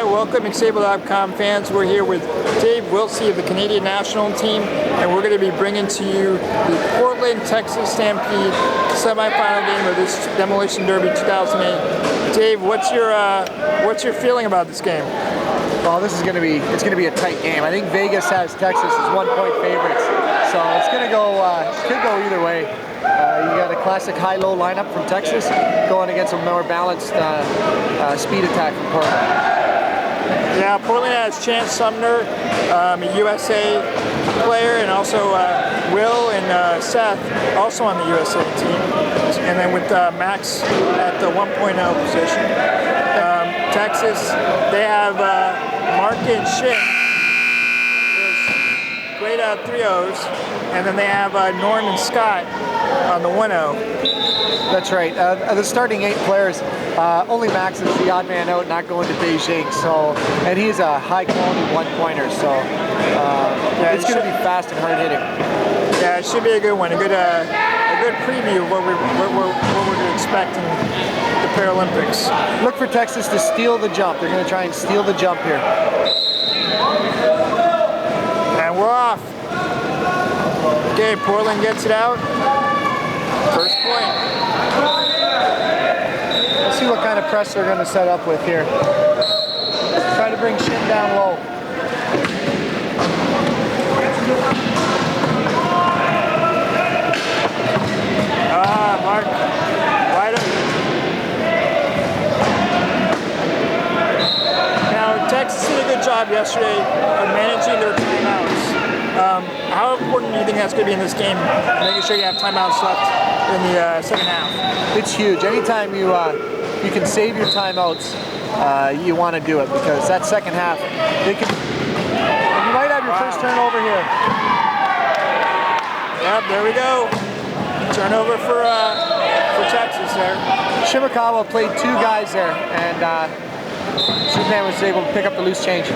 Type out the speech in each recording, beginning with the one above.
welcome Xable.com fans. We're here with Dave Wilsey of the Canadian National Team, and we're going to be bringing to you the Portland, Texas Stampede semifinal game of this Demolition Derby 2008. Dave, what's your feeling about this game? Well, it's going to be a tight game. I think Vegas has Texas as 1-point favorites, so it's going to go could go either way. You got a classic high-low lineup from Texas going against a more balanced speed attack from Portland. Yeah, Portland has Chance Sumner, a USA player, and also Will and Seth, also on the USA team. And then with Max at the 1.0 position. Texas, they have Mark and Shin, great 3-0s, and then they have Norm and Scott on the 1-0. That's right. The starting 8 players, only Max is the odd man out, not going to Beijing. So, and he's a high-quality 1-pointer. So, yeah, it's going to be fast and hard-hitting. Yeah, it should be a good one. A good preview of what we're going to expect in the Paralympics. Look for Texas to steal the jump. They're going to try and steal the jump here. And we're off. Okay, Portland gets it out. First point. Let's see what kind of press they're going to set up with here. Try to bring Shin down low. Mark, wide open. Now, Texas did a good job yesterday of managing their timeouts. How important do you think that's going to be in this game, making sure you have timeouts left in the second half? It's huge. Anytime you can save your timeouts, you want to do it, because that second half, you might have your first turnover here. Yep, there we go. Turnover for Texas there. Shimakawa played 2 guys there, and Zupan was able to pick up the loose change.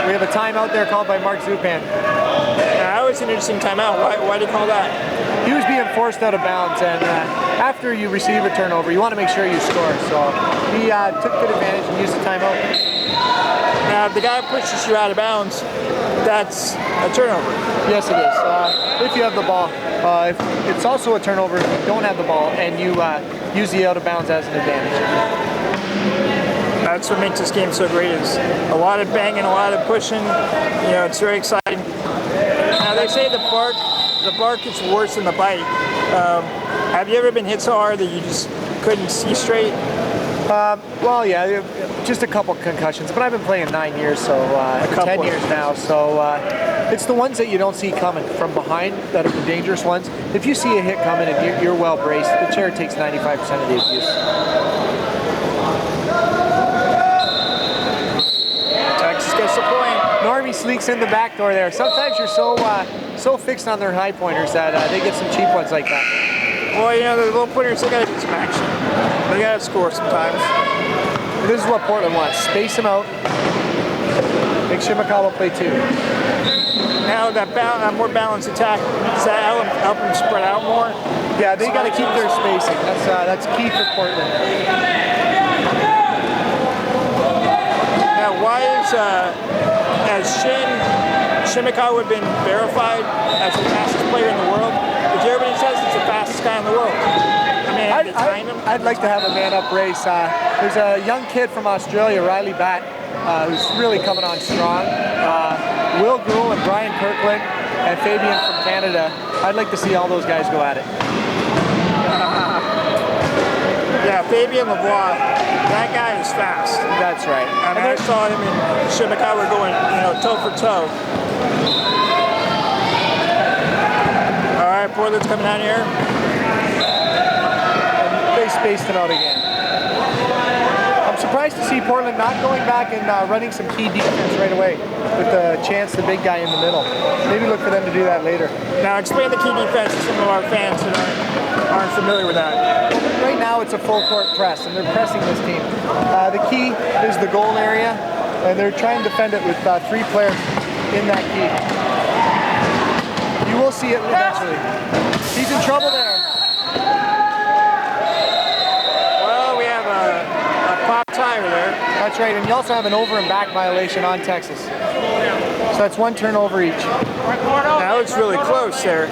We have a timeout there called by Mark Zupan. That was an interesting timeout. Why did he call that? He was being forced out of bounds, and after you receive a turnover, you want to make sure you score. So he took good advantage and used the timeout. Now, if the guy pushes you out of bounds, that's a turnover. Yes, it is. If you have the ball. It's also a turnover if you don't have the ball and you use the out of bounds as an advantage. That's what makes this game so great, is a lot of banging, a lot of pushing. You know, it's very exciting. Now, they say the bark is worse than the bite. Have you ever been hit so hard that you just couldn't see straight? Well, yeah, just a couple concussions, but I've been playing 9 years, so 10 years now, so it's the ones that you don't see coming from behind that are the dangerous ones. If you see a hit coming and you're well braced, the chair takes 95% of the abuse. Texas gets the point. Normie sneaks in the back door there. Sometimes you're so fixed on their high pointers that they get some cheap ones like that. Well, you know, the little pointers, they gotta get some action. They gotta score sometimes. This is what Portland wants. Space them out. Make Shimakawa play 2. Now that more balanced attack, does that help them spread out more? Yeah, they got to keep their spacing. That's key for Portland. Now, why has Shimakawa been verified as the fastest player in the world? But everybody says it's the fastest guy in the world. I mean, I'd like to have a man-up race. There's a young kid from Australia, Riley Batt, who's really coming on strong. Will Gould and Brian Kirkland and Fabian from Canada. I'd like to see all those guys go at it. Yeah, Fabian Lavoie, that guy is fast. That's right. I mean, I saw him and Shimakawa going, toe for toe. All right, Portland's coming down here. They spaced it out again. I'm surprised to see Portland not going back and running some key defense right away with the Chance, the big guy in the middle. Maybe look for them to do that later. Now explain the key defense to some of our fans that aren't familiar with that. Right now it's a full court press, and they're pressing this team. The key is the goal area, and they're trying to defend it with 3 players in that key. You will see it eventually. He's in trouble there. That's right, and you also have an over and back violation on Texas. So that's 1 turnover each. That was really close there.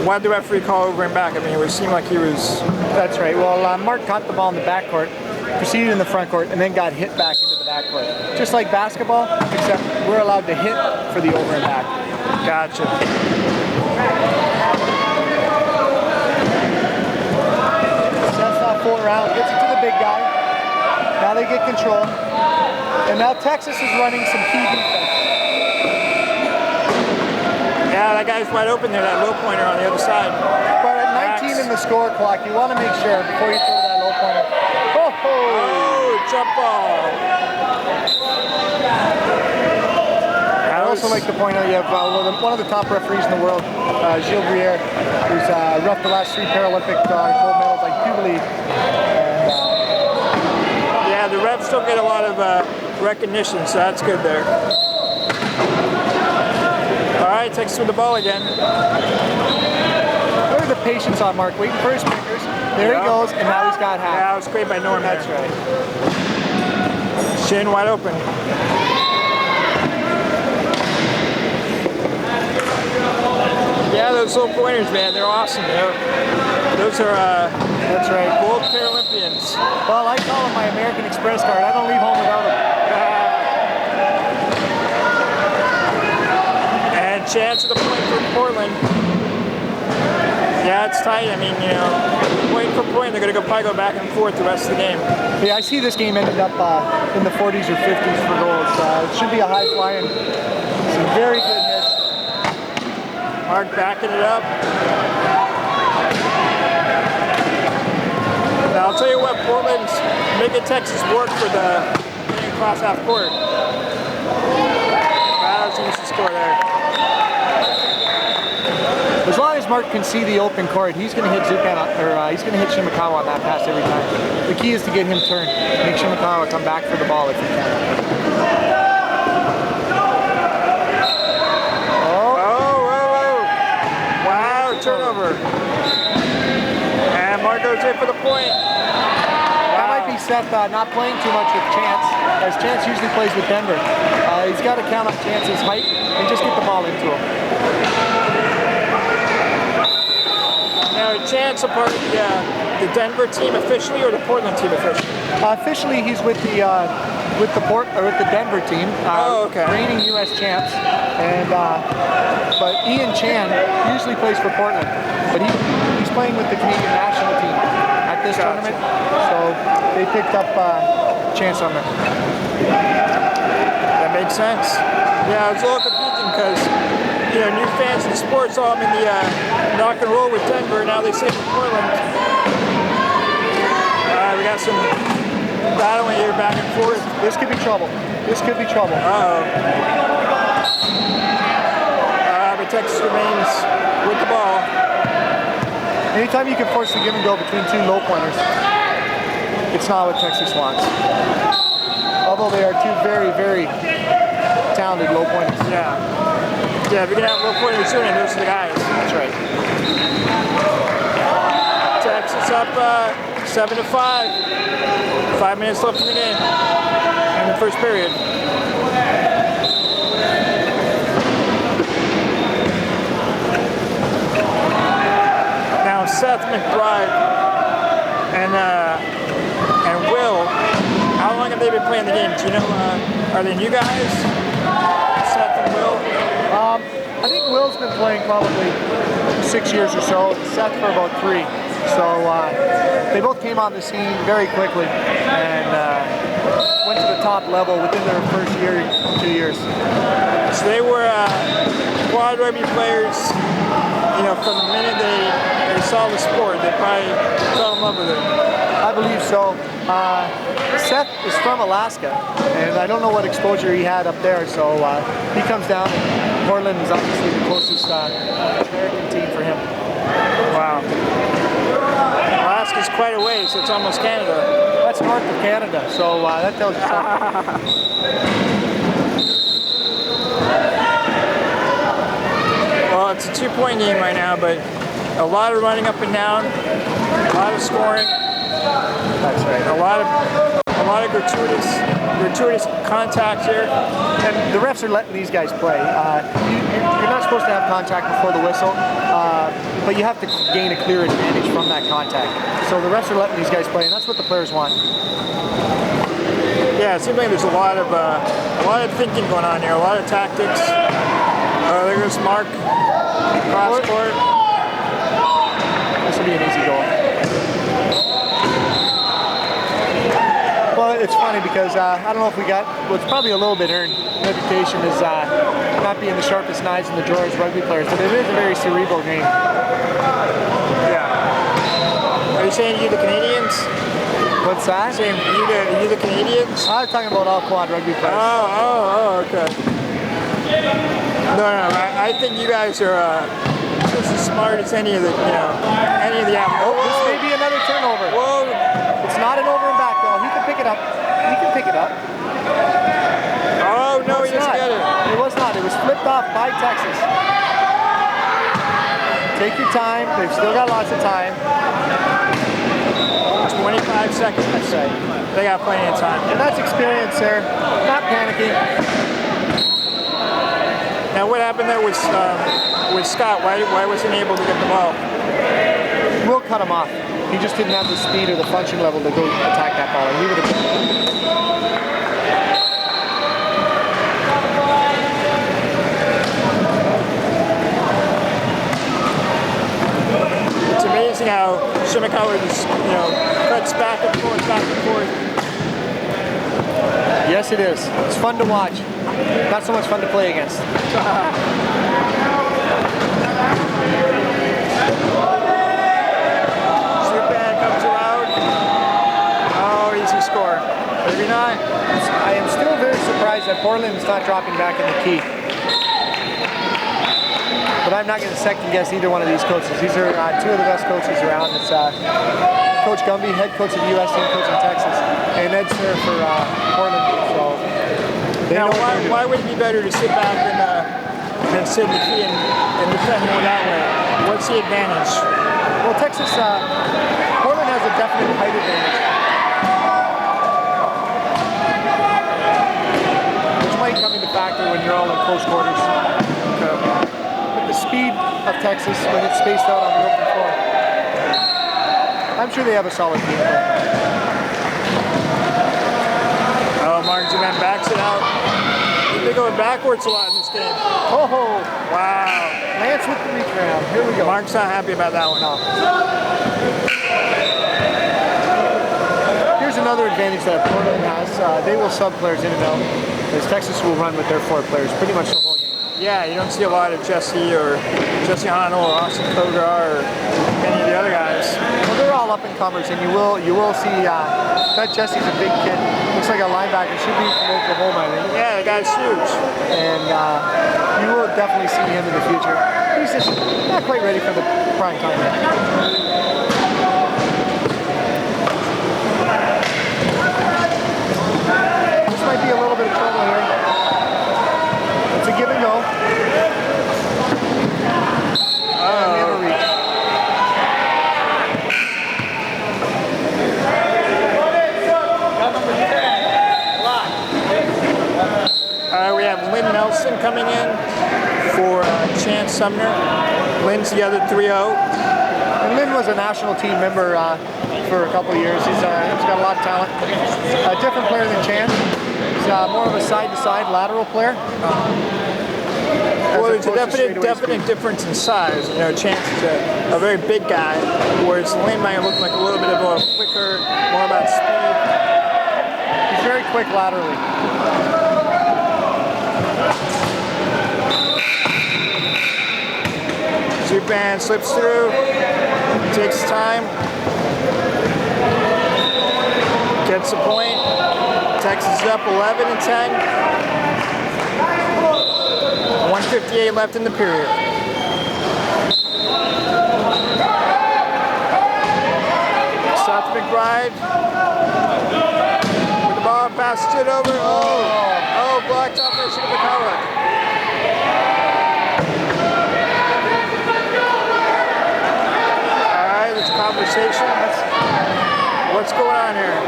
Why did the referee call over and back? I mean, it seemed like he was... That's right. Well, Mark caught the ball in the backcourt, proceeded in the front court, and then got hit back into the backcourt. Just like basketball, except we're allowed to hit for the over and back. Gotcha. Seth's not fooling around, gets it to the big guy. Now they get control. And now Texas is running some key defense. Yeah, that guy's wide open there, that low pointer on the other side. But at 19 in the score clock, you want to make sure before you throw that low pointer. Oh, jump ball. I'd also like to point out you have one of the top referees in the world, Gilles Briere, who's roughed the last 3 Paralympic gold medals, I do believe. Yeah, the refs still get a lot of recognition, so that's good there. All right, Texas with the ball again. Look at the patience on Mark, waiting for his fingers. There he goes, and now he's got half. Yeah, it was great by Norm. That's right. Shin wide open. Yeah, those little pointers, man, they're awesome. Those are That's right. gold Paralympians. Well, I call them my American Express card. I don't leave home without them. And chance of the point for Portland. Yeah, it's tight. I mean, you know, point for point, they're going to probably go back and forth the rest of the game. Yeah, I see this game ended up in the 40s or 50s for goals. It should be a high flying. Some very good hits. Mark backing it up. Now, I'll tell you what, Portland's making Texas work for the getting across half court. That was an easy score there. As long as Mark can see the open court, he's going to hit Zupan, or he's going to hit Shimakawa on that pass every time. The key is to get him turned, make Shimakawa come back for the ball if he can. Turnover. And Mark goes in for the point. That might be Seth not playing too much with Chance, as Chance usually plays with Denver. He's got to count on Chance's height and just get the ball into him. Now, Chance a part of the Denver team officially or the Portland team officially? Officially, he's with the Denver team, reigning U.S. champs. And but Ian Chan usually plays for Portland, but he's playing with the Canadian national team at this tournament. So they picked up Chance on there. That makes sense. Yeah, it was a little confusing because you know new fans in sports saw him in the rock and roll with Denver. Now they say with Portland. We got some battling here back and forth. This could be trouble. This could be trouble. But Texas remains with the ball. Anytime you can force the give and go between 2 low pointers, it's not what Texas wants. Although they are 2 very, very talented low pointers. Yeah. Yeah, if you're going to have low pointers soon, those are the guys. That's right. Texas up 7-5. 5 minutes left in the game. In the first period. Now Seth McBride and Will, how long have they been playing the game? Do you know, are they new guys? Seth and Will? I think Will's been playing probably 6 years or so, Seth for about 3. So they both came on the scene very quickly and went to the top level within their first year, 2 years. So they were quad rugby players, you know, from the minute they saw the sport, they probably fell in love with it. I believe so. Seth is from Alaska, and I don't know what exposure he had up there, so he comes down, and Portland is obviously the closest American team for him. Wow. Alaska's quite a way, so it's almost Canada. That's north of Canada, so that tells you something. Well, it's a 2-point game right now, but a lot of running up and down, a lot of scoring. That's right. A lot lot of gratuitous contact here. And the refs are letting these guys play. You're not supposed to have contact before the whistle, but you have to gain a clear advantage from that contact. So the refs are letting these guys play, and that's what the players want. Yeah, it seems like there's a lot of thinking going on here, a lot of tactics. There goes Mark, cross court. This will be an easy goal. Well, it's funny because I don't know if we got, well, it's probably a little bit earned. Reputation is not being the sharpest knives in the drawer as rugby players, but it is a very cerebral game. Yeah. Are you saying you the Canadians? What's that? Saying you the Canadians? I was talking about all quad rugby players. Oh, okay. No, I think you guys are just as smart as any of the Oh, this may be another turnover. Whoa! It's not an over and back though. He can pick it up. He can pick it up. Oh no, he it's doesn't not. get it. It was not. It was flipped off by Texas. Take your time. They've still got lots of time. 25 seconds. That's right. They got plenty of time. And that's experience, sir. Not panicking. Now, what happened there with Scott? Why wasn't he able to get the ball? We'll cut him off. He just didn't have the speed or the function level to go attack that ball. And he would have. It's amazing how Shimakawa just, cuts back and forth, back and forth. Yes, it is. It's fun to watch. Not so much fun to play against. Subban comes around. Oh, easy score. Maybe not. I am still very surprised that Portland is not dropping back in the key. But I'm not going to second guess either one of these coaches. These are two of the best coaches around. It's Coach Gumby, head coach of the U.S. team, coach in Texas, and Ed Sir for Portland. So now, why would it be better to sit back than sit in the key and defend more that way? What's the advantage? Well, Texas, Portland has a definite height advantage, which might come into factor when you're all in close quarters. But the speed of Texas when it's spaced out on the open floor, I'm sure they have a solid team. Oh, Martin Subban backs it out. They're going backwards a lot in this game. Oh, wow. Lance with the reach around. Here we go. Mark's not happy about that one. No. Here's another advantage that Portland has. They will sub players in and out, as Texas will run with their 4 players pretty much the whole game. Yeah, you don't see a lot of Jesse Hano or Austin Kogar or any of the other guys. Well, they're all up and comers, and you will see that Jesse's a big kid. Looks like a linebacker. Should be from Oklahoma, I think. Yeah, the guy's huge. And you will definitely see him in the future. He's just not quite ready for the prime time yet. This might be a little bit of trouble here. It's a give and go. We have Lynn Nelson coming in for Chance Sumner. Lynn's the other 3-0. And Lynn was a national team member for a couple of years. He's got a lot of talent. A different player than Chance. He's more of a side-to-side lateral player. Well, there's a definite difference in size. Chance is a very big guy, whereas Lynn might look like a little bit of a quicker, more about speed. He's very quick laterally. Subban slips through, takes time, gets a point. Texas is up 11-10. 1:58 left in the period. Seth McBride with the ball, passes it over. Oh, blocked off by Shimakawa. All right, there's a conversation. What's going on here?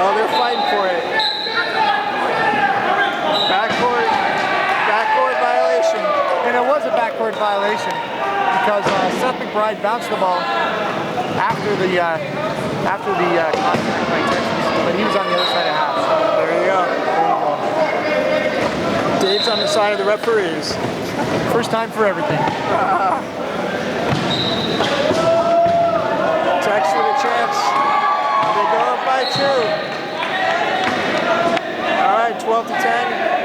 Oh, they're fighting for it. Backcourt violation. And it was a backcourt violation because Seth McBride bounced the ball after the contact by Texas, but he was on the other side of half. So There you go. Dave's on the side of the referees. first time for everything. Tex with a chance. They go up by 2. All right, 12-10.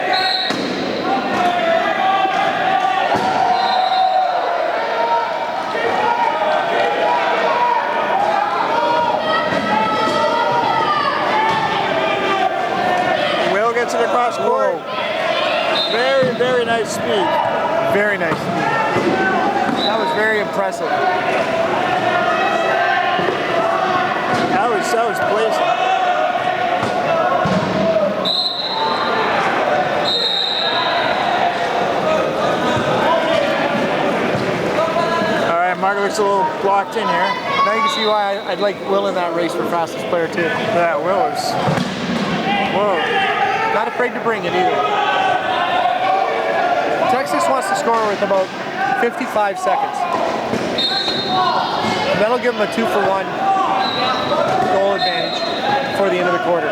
Will gets it across court. Very, very nice speed. Very nice. That was very impressive. That was blazing. All right, Mark looks a little blocked in here. Now you can see why I'd like Will in that race for fastest player too. That Will is. Whoa. Not afraid to bring it either. Texas wants to score with about 55 seconds. That'll give them a 2-for-1 goal advantage before the end of the quarter.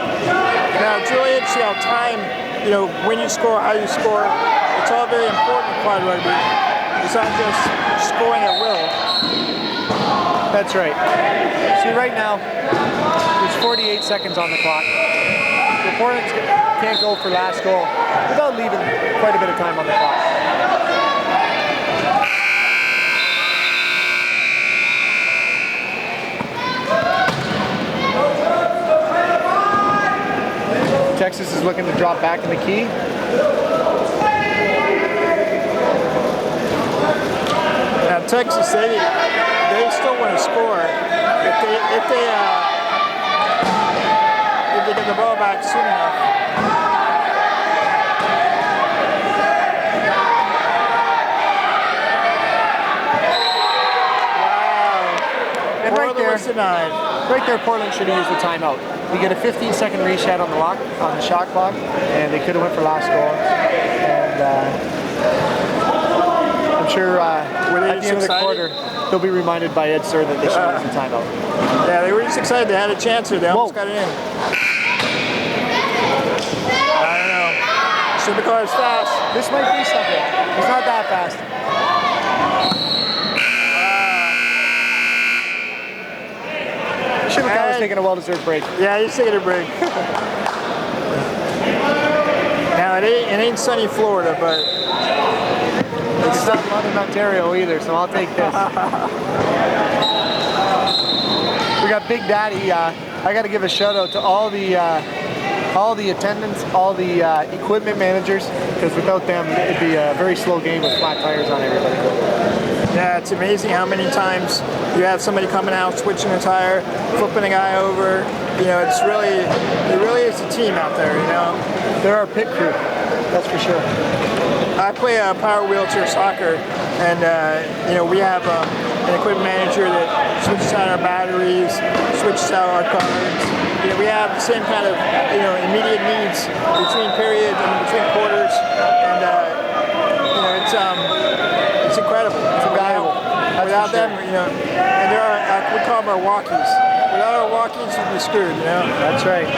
Now, it's really interesting how time, when you score, how you score, it's all very important in quad rugby. It's not just scoring at will. That's right. See, right now, there's 48 seconds on the clock. The opponents can't go for last goal without leaving quite a bit of time on the clock. Texas is looking to drop back in the key. Now, Texas, they still want to score. If they get the ball back soon enough. Wow. And right there, was denied. Right there, Portland should have used the timeout. You get a 15-second reset on the shot clock, and they could have went for last goal. And I'm sure at the end of the quarter, they'll be reminded by Ed Sir that they should have used the timeout. Yeah, they were just excited. They had a chance here. They almost got it in. I don't know. Supercar is fast. This might be something. It's not that fast. Shimakawa was taking a well-deserved break. Yeah, he's taking a break. Now, it ain't sunny Florida, but it's not London, Ontario either, so I'll take this. We got Big Daddy. I got to give a shout out to all the attendants, all the equipment managers, because without them, it'd be a very slow game with flat tires on everybody. Yeah, it's amazing how many times you have somebody coming out, switching a tire, flipping a guy over. It really is a team out there, They're our pit crew, that's for sure. I play power wheelchair soccer, and we have an equipment manager that switches out our batteries, switches out our cards. We have the same kind of immediate needs between periods and between quarters, and it's incredible. It's invaluable. Without them, and there are we call them our walkies. Without our walkies, we'd be screwed. That's right.